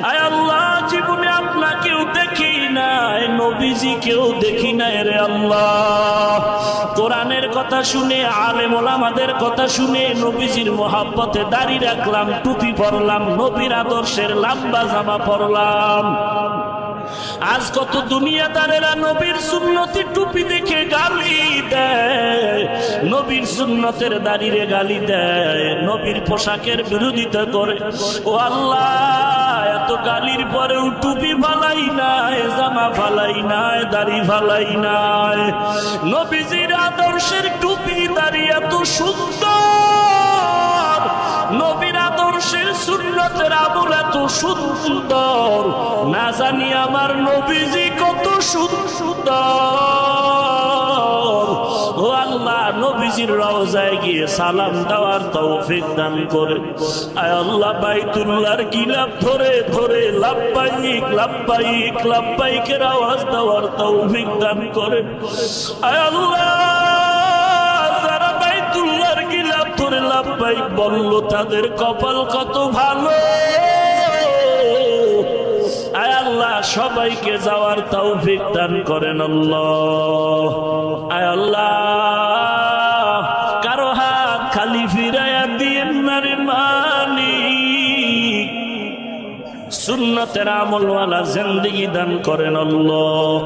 আয় আল্লাহ, জীবনে আপনাকেও দেখি নাই, নবীজিকেও দেখি নাই রে আল্লাহ। কোরআনের কথা শুনে, আলেম ওলামাদের কথা শুনে, নবীজির মোহাব্বতে দাড়ি রাখলাম, টুপি পরলাম, নবীর আদর্শের লম্বা জামা পরলাম। আজ কত দুনিয়াদারেরা নবীর সুন্নতি টুপি দেখে গালি দেয়, নবীর সুন্নতের দাড়িরে গালি দেয়, নবীর পোশাকের বিরোধিতা করে। ও আল্লাহ, এত গালির পরেও টুপি ফালাই নাই, জামা ফালাই নাই, দাড়ি ফালাই নাই। নবীজির আদর্শের টুপি দাড়ি এত সুন্দর, নবীর আদর্শের সুন্নতের আমল এত সুন্দর, না জানি আমার নবীজি কত সুন্দর। ও আল্লাহ, নবীজির রওজায় গিয়ে সালাম দেওয়ার তৌফিক দান করে। আয় আল্লাহ, বাইতুল্লাহর গিলাফ ধরে ধরে লাব্বাইক লাব্বাইক লাব্বাইকের আওয়াজ দেওয়ার তৌফিক দান করে। আয় আল্লাহ, যারা বাইতুল্লাহর গিলাফ ধরে লাব্বাইক বলল, তাদের কপাল কত ভালো। আয় আল্লাহ, সবাইকে যাওয়ার তৌফিক দান করেন আল্লাহ। আয় আল্লাহ, কারো হাত খালি ফিরাইয়া দিয়েন না রে মালিক, সুন্নতের আমলওয়ালা জিন্দেগি দান করেন আল্লাহ।